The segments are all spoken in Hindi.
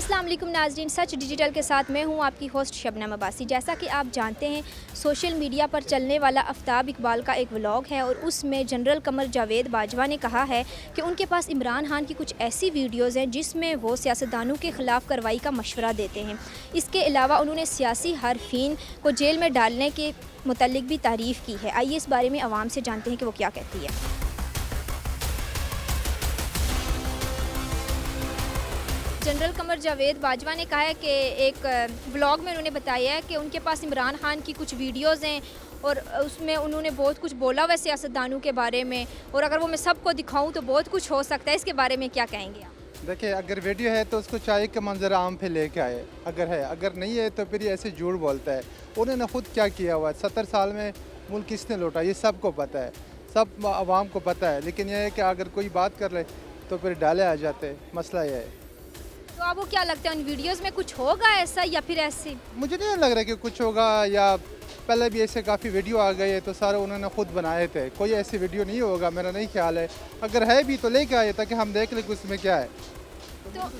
अस्सलाम वालेकुम नाज़रीन, सच डिजिटल के साथ मैं हूं आपकी होस्ट शबनम अब्बासी। जैसा कि आप जानते हैं, सोशल मीडिया पर चलने वाला आफ्ताब इकबाल का एक व्लॉग है और उसमें जनरल कमर जावेद बाजवा ने कहा है कि उनके पास इमरान खान की कुछ ऐसी वीडियोज़ हैं जिसमें वो सियासतदानों के ख़िलाफ़ कार्रवाई का मशवरा देते हैं। इसके अलावा उन्होंने सियासी हारफीन को जेल में डालने के मुतल्लिक भी तारीफ़ की है। आइए इस बारे में आवाम से जानते हैं कि वो क्या कहती है। जनरल कमर जावेद बाजवा ने कहा है कि एक ब्लॉग में उन्होंने बताया है कि उनके पास इमरान खान की कुछ वीडियोज़ हैं और उसमें उन्होंने बहुत कुछ बोला हुआ है सियासतदानों के बारे में, और अगर वो मैं सबको दिखाऊं तो बहुत कुछ हो सकता है। इसके बारे में क्या कहेंगे आप? देखिए, अगर वीडियो है तो उसको चाय के मंजर आम पे लेके आए, अगर है, अगर नहीं है तो फिर ये ऐसे झूठ बोलता है। उन्होंने खुद क्या किया हुआ है, 70 साल में मुल्क किसने लौटा, ये सबको पता है, सब आवाम को पता है। लेकिन यह है कि अगर कोई बात कर ले तो फिर डाले आ जाते, मसला यह है। तो आपको क्या लगता है उन वीडियोज़ में कुछ होगा ऐसा या फिर ऐसे? मुझे नहीं लग रहा कि कुछ होगा, या पहले भी ऐसे काफ़ी वीडियो आ गए हैं तो सारे उन्होंने खुद बनाए थे। कोई ऐसी वीडियो नहीं होगा, मेरा नहीं ख्याल है। अगर है भी तो लेके आए ताकि हम देख लें कि उसमें क्या है। तो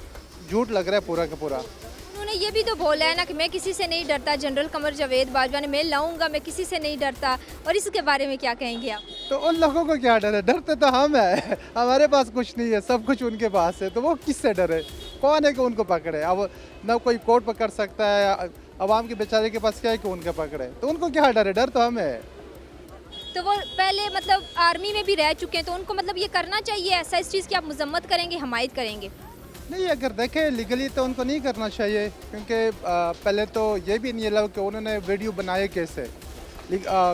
झूठ लग रहा है पूरा का पूरा। उन्होंने ये भी तो बोला है ना कि मैं किसी से नहीं डरता। जनरल कमर जावेद बाजवा ने, मैं लाऊंगा, मैं किसी से नहीं डरता। और इसके बारे में क्या कहेंगे आप? तो उन लोगों को क्या डर है? डरते तो हम है, हमारे पास कुछ नहीं है, सब कुछ उनके पास है, तो वो किससे डरे? कौन है कि उनको पकड़े? अब ना कोई कोर्ट पकड़ सकता है, अवाम के बेचारे के पास क्या है कि उनके पकड़े? तो उनको क्या डर है? डर तो हमें है। तो वो पहले मतलब आर्मी में भी रह चुके हैं, तो उनको मतलब ये करना चाहिए ऐसा? इस चीज़ की आप मजम्मत करेंगे, हमायत करेंगे? नहीं, अगर देखें लीगली तो उनको नहीं करना चाहिए, क्योंकि पहले तो ये भी नहीं है कि उन्होंने वीडियो बनाए कैसे।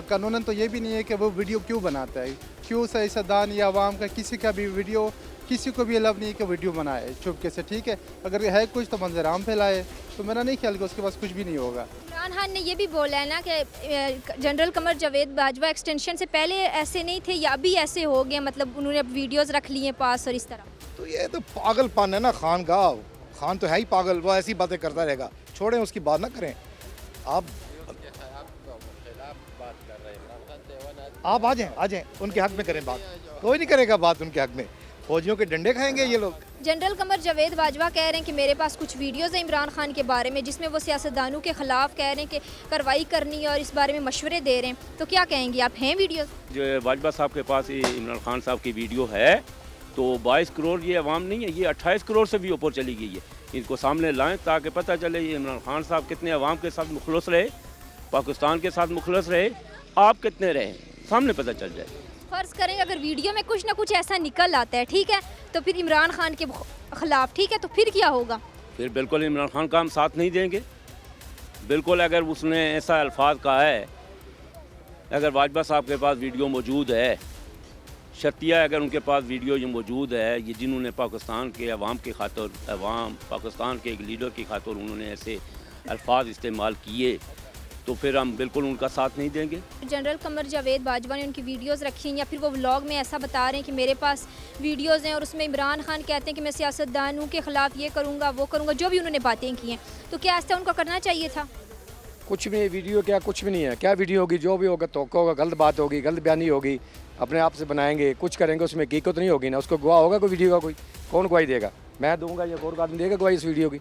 कानूनन तो ये भी नहीं है कि वो वीडियो क्यों बनाता है, क्यों सियासतदान या आवाम का किसी का भी वीडियो, किसी को भी अलाउ नहीं है कि वीडियो बनाए चुपके से। ठीक है, अगर है कुछ तो मंजर आम फैलाए, तो मेरा नहीं ख्याल कि उसके पास कुछ भी नहीं होगा। इमरान खान ने ये भी बोला है ना कि जनरल कमर जावेद बाजवा एक्सटेंशन से पहले ऐसे नहीं थे या अभी ऐसे हो गए, मतलब उन्होंने अब वीडियोज़ रख लिए पास और इस तरह। तो ये तो पागलपन है ना खान का। खान तो है ही पागल, वो ऐसी बातें करता रहेगा। छोड़ें, उसकी बात ना करें। आप आ जाएं उनके हक में करें बात। कोई नहीं करेगा बात उनके हक में। फौजियों के डंडे खाएंगे ये लोग। जनरल कमर जावेद बाजवा कह रहे हैं कि मेरे पास कुछ वीडियोज़ हैं इमरान खान के बारे में जिसमें वो सियासतदानों के ख़िलाफ़ कह रहे हैं कि कार्रवाई करनी है और इस बारे में मशवरे दे रहे हैं। तो क्या कहेंगे आप? हैं वीडियोज़ जो बाजवा साहब के पास ये इमरान खान साहब की वीडियो है, तो 22 करोड़ ये अवाम नहीं है, ये 28 करोड़ से भी ऊपर चली गई है। इनको सामने लाएं ताकि पता चले ये इमरान खान साहब कितने अवाम के साथ मुखलस रहे, पाकिस्तान के साथ मुखलस रहे, आप कितने रहे, सामने पता चल जाए। फ़र्ज़ करें अगर वीडियो में कुछ ना कुछ ऐसा निकल आता है, ठीक है, तो फिर इमरान खान के ख़िलाफ़, ठीक है, तो फिर क्या होगा? फिर बिल्कुल इमरान खान का हम साथ नहीं देंगे। बिल्कुल, अगर उसने ऐसा अल्फाज कहा है, अगर बाजवा साहब के पास वीडियो मौजूद है, शर्तिया अगर उनके पास वीडियो ये मौजूद है, ये जिन्होंने पाकिस्तान के अवाम की खातिर, अवाम पाकिस्तान के एक लीडर की खातिर उन्होंने ऐसे अल्फाज इस्तेमाल किए, तो फिर हम बिल्कुल उनका साथ नहीं देंगे। जनरल कमर जावेद बाजवा ने उनकी वीडियोज़ रखी हैं या फिर वो व्लॉग में ऐसा बता रहे हैं कि मेरे पास वीडियोज़ हैं और उसमें इमरान खान कहते हैं कि मैं सियासतदानों के ख़िलाफ़ ये करूँगा, वो करूँगा, जो भी उन्होंने बातें की हैं, तो क्या ऐसा उनको करना चाहिए था? कुछ भी वीडियो क्या, कुछ भी नहीं है। क्या वीडियो होगी? जो भी होगा तो होगा, गलत बात होगी, गलत बयानी होगी, अपने आप से बनाएंगे, कुछ करेंगे, उसमें हकीकत नहीं होगी ना। उसको गवाह होगा कोई वीडियो का? कोई कौन गवाही देगा? मैं दूंगा या और आदमी देगा गवाही इस वीडियो की?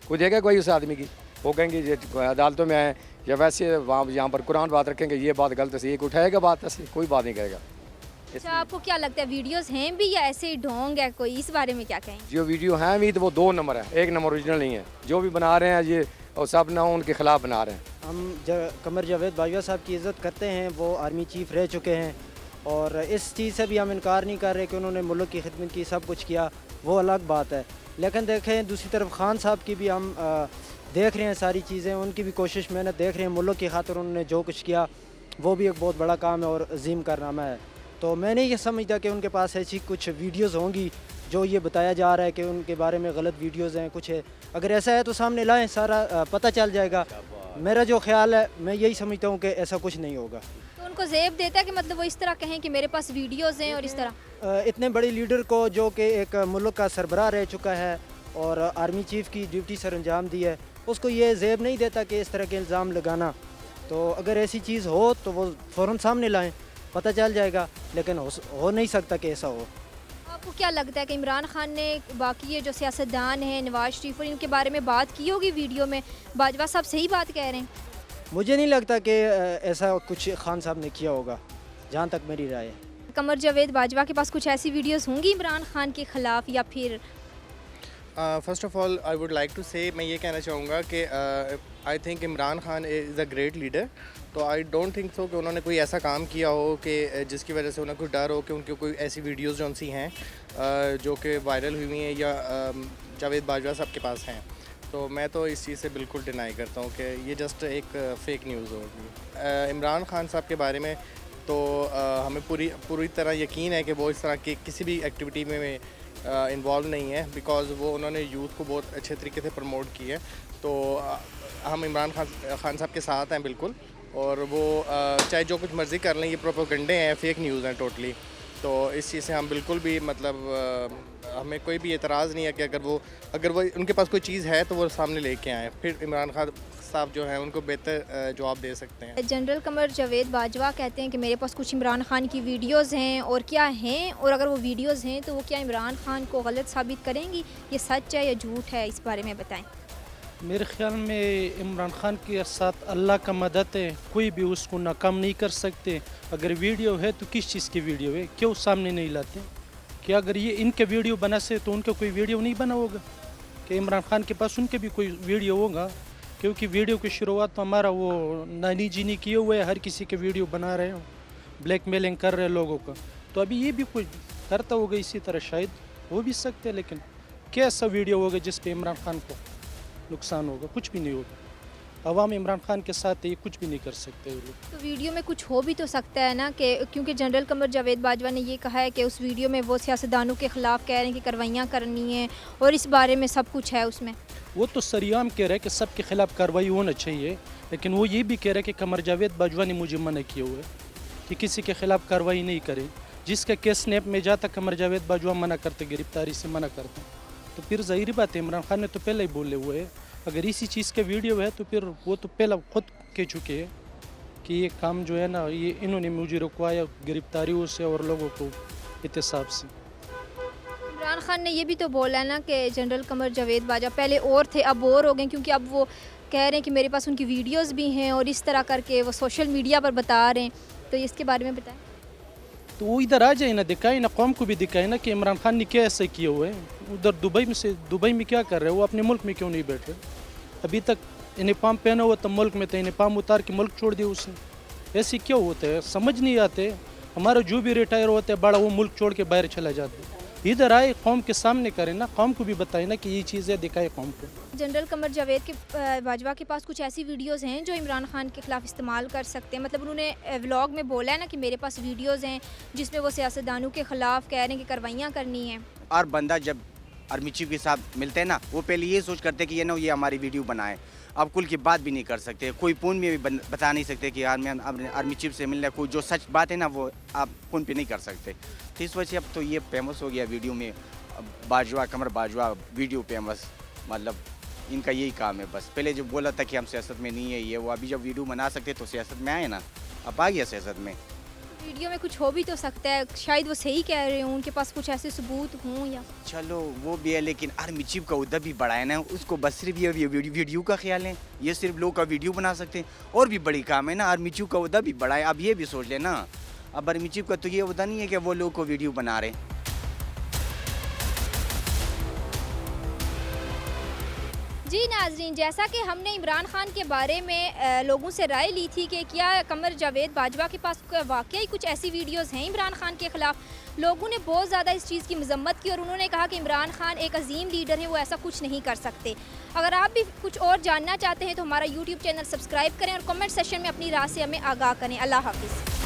कोई देगा गवाही उस आदमी की? वो कहेंगे ये अदालतों में आए या वैसे वहाँ यहाँ पर कुरान बात रखेंगे, ये बात गलत है, एक उठाएगा बात, ऐसे कोई बात नहीं करेगा। अच्छा, आपको क्या लगता है वीडियोज़ हैं भी या ऐसे ही ढोंग है कोई? इस बारे में क्या कहेंगे? जो वीडियो हैं भी तो वो 2 नंबर है, 1 नंबर ओरिजिनल नहीं है। जो भी बना रहे हैं ये और सब ना उनके ख़िलाफ़ बना रहे हैं। हम कमर जावेद बाजवा साहब की इज़्ज़त करते हैं, वो आर्मी चीफ़ रह चुके हैं और इस चीज़ से भी हम इनकार नहीं कर रहे कि उन्होंने मुल्क की खिदमत की, सब कुछ किया, वो अलग बात है। लेकिन देखें दूसरी तरफ खान साहब की भी हम देख रहे हैं, सारी चीज़ें उनकी भी कोशिश मेहनत देख रहे हैं। मुल्क की खातिर उन्होंने जो कुछ किया वो भी एक बहुत बड़ा काम है और अजीम कारनामा है। तो मैं नहीं ये समझता कि उनके पास ऐसी कुछ वीडियोज़ होंगी जो ये बताया जा रहा है कि उनके बारे में गलत वीडियोज़ हैं, कुछ है। अगर ऐसा है तो सामने लाएं, सारा पता चल जाएगा। मेरा जो ख्याल है, मैं यही समझता हूँ कि ऐसा कुछ नहीं होगा। तो उनको ज़ेब देता है कि मतलब वो इस तरह कहें कि मेरे पास वीडियोज़ हैं और इस तरह? इतने बड़े लीडर को जो कि एक मुल्क का सरबराह रह चुका है और आर्मी चीफ़ की ड्यूटी सर अंजाम दी है, उसको ये ज़ेब नहीं देता कि इस तरह के इल्ज़ाम लगाना। तो अगर ऐसी चीज़ हो तो वो फ़ौरन सामने लाएं, पता चल जाएगा। लेकिन हो नहीं सकता कि ऐसा हो। अब आपको क्या लगता है कि इमरान खान ने बाकी ये जो सियासतदान हैं नवाज शरीफ और इनके बारे में बात की होगी वीडियो में, बाजवा साहब सही बात कह रहे हैं? मुझे नहीं लगता कि ऐसा कुछ खान साहब ने किया होगा, जहाँ तक मेरी राय है। कमर जावेद बाजवा के पास कुछ ऐसी वीडियोस होंगी इमरान खान के ख़िलाफ़ या फिर? First of all I would like to say, मैं ये कहना चाहूँगा कि I think Imran Khan is a great leader. तो आई डोंट थिंक सो कि उन्होंने कोई ऐसा काम किया हो कि जिसकी वजह से उन्हें कोई डर हो कि उनकी कोई ऐसी वीडियोस जो सी हैं जो कि वायरल हुई हैं या जावेद बाजवा साहब के पास हैं। तो मैं तो इस चीज़ से बिल्कुल डिनाई करता हूँ कि ये जस्ट एक फ़ेक न्यूज़ होगी। इमरान खान साहब के बारे में तो हमें पूरी तरह यकीन है कि वो इस तरह की किसी भी एक्टिविटी में इन्वॉल्व नहीं है, बिकॉज़ वो उन्होंने यूथ को बहुत अच्छे तरीके से प्रमोट की है। तो हम इमरान खान साहब के साथ हैं बिल्कुल, और वो चाहे जो कुछ मर्ज़ी कर लें, ये प्रोपेगेंडे हैं, फेक न्यूज़ हैं टोटली। तो इस चीज़ से हम बिल्कुल भी मतलब हमें कोई भी एतराज़ नहीं है कि अगर वो उनके पास कोई चीज़ है तो वो सामने लेके आएँ, फिर इमरान खान साहब जो हैं उनको बेहतर जवाब दे सकते हैं। जनरल कमर जावेद बाजवा कहते हैं कि मेरे पास कुछ इमरान खान की वीडियोस हैं, और क्या हैं, और अगर वो वीडियोस हैं तो वो क्या इमरान खान को गलत साबित करेंगी? ये सच है या झूठ है, इस बारे में बताएं। मेरे ख्याल में इमरान खान के साथ अल्लाह का मदद है, कोई भी उसको नाकाम नहीं कर सकते। अगर वीडियो है तो किस चीज़ की वीडियो है, क्यों सामने नहीं लाते? कि अगर ये इनके वीडियो बना से तो उनका कोई वीडियो नहीं बना होगा? कि इमरान खान के पास उनके भी कोई वीडियो होगा? क्योंकि वीडियो की शुरुआत तो हमारा वो नानी जी ने किए हुए, हर किसी के वीडियो बना रहे हो, ब्लैकमेलिंग कर रहे लोगों का। तो अभी ये भी कोई करता होगा इसी तरह, शायद हो भी सकते हैं। लेकिन कैसा वीडियो होगा जिस पे इमरान खान को नुकसान होगा? कुछ भी नहीं होगा। अवाम इमरान खान के साथ ये कुछ भी नहीं कर सकते वो लोग। तो वीडियो में कुछ हो भी तो सकता है ना, कि क्योंकि जनरल कमर जावेद बाजवा ने ये कहा है कि उस वीडियो में वो सियासतदानों के ख़िलाफ़ कह रहे हैं कि कार्रवाइयाँ करनी है, और इस बारे में सब कुछ है उसमें। वो तो सरियाम कह रहा है कि सबके खिलाफ कार्रवाई होना चाहिए, लेकिन वो ये भी कह रहा है कि कमर जावेद बाजवा ने मुझे मना किया हुआ है कि किसी के खिलाफ कार्रवाई नहीं करे। जिसका केस स्नैप में जाता कमर जावेद बाजवा मना करते, गिरफ्तारी से मना करते। तो फिर ज़ाहिर बात है, इमरान खान ने तो पहले ही बोले हुए है। अगर इसी चीज़ का वीडियो है तो फिर वो तो पहला खुद कह चुके हैं कि ये काम जो है ना, ये इन्होंने मुझे रुकवाया गिरफ्तारियों से और लोगों को एहतसाब से। इमरान खान ने ये भी तो बोला है ना कि जनरल कमर जावेद बाजवा पहले और थे, अब और हो गए, क्योंकि अब वो कह रहे हैं कि मेरे पास उनकी वीडियोस भी हैं, और इस तरह करके वो सोशल मीडिया पर बता रहे हैं। तो इसके बारे में बताएं। तो वो इधर आ जाए ना, दिखाए ना, कौम को भी दिखाए ना कि इमरान खान ने क्या ऐसा किए हुए हैं। उधर दुबई में क्या कर रहे हैं, वो अपने मुल्क में क्यों नहीं बैठ रहे? अभी तक यूनिफॉर्म पहना हुआ तो मुल्क में, तो यूनिफॉर्म उतार के मुल्क छोड़ दिया उसने। ऐसे क्यों होते हैं, समझ नहीं आते। हमारा जो भी रिटायर होता है बड़ा, वो मुल्क छोड़ के बाहर चला जाता है। इधर आए, कौम के सामने करें ना, कौम को भी बताए ना कि ये चीज़ें दिखाए कौम को। जनरल कमर जावेद के बाजवा के पास कुछ ऐसी वीडियोस हैं जो इमरान खान के ख़िलाफ़ इस्तेमाल कर सकते हैं। मतलब उन्होंने व्लॉग में बोला है ना कि मेरे पास वीडियोस हैं जिसमें वो सियासतदानों के ख़िलाफ़ कह रहे हैं कि कार्रवाइयाँ करनी है। और बंदा जब आर्मी चीफ के साथ मिलते हैं ना, वो पहले ये सोच करते कि ये हमारी वीडियो बनाए। अब कुल की बात भी नहीं कर सकते, कोई फ़ोन में भी बता नहीं सकते कि यार मैं आर्मी चीफ से मिलना है। कोई जो सच बात है ना, वो आप फ़ोन पे नहीं कर सकते। तो इस वजह से अब तो ये फेमस हो गया वीडियो में, बाजवा कमर बाजवा वीडियो फेमस। मतलब इनका यही काम है बस। पहले जो बोला था कि हम सियासत में नहीं है ये वो, अभी जब वीडियो बना सकते तो सियासत में आए ना, अब आ गया सियासत में। वीडियो में कुछ हो भी तो सकता है, शायद वो सही कह रहे हों, उनके पास कुछ ऐसे सबूत हों या। चलो वो भी है, लेकिन आर्मी चीफ का उधर भी बढ़ाया ना, उसको बस सिर्फ ये वीडियो का ख्याल है। ये सिर्फ लोग का वीडियो बना सकते हैं, और भी बड़ी काम है ना। आर्मी चीफ का उधर भी बढ़ाया। अब ये भी सोच लेना, अब आर्मी चीफ का तो ये उधर नहीं है कि वो लोग को वीडियो बना रहे हैं। जी नाजरीन, जैसा कि हमने इमरान खान के बारे में लोगों से राय ली थी कि क्या कमर जावेद बाजवा के पास वाकई कुछ ऐसी वीडियोस हैं इमरान खान के ख़िलाफ़, लोगों ने बहुत ज़्यादा इस चीज़ की मजम्मत की, और उन्होंने कहा कि इमरान खान एक अजीम लीडर है, वो ऐसा कुछ नहीं कर सकते। अगर आप भी कुछ और जानना चाहते हैं तो हमारा यूट्यूब चैनल सब्सक्राइब करें और कमेंट सेशन में अपनी राय से हमें आगाह करें। अल्लाह हाफिज़।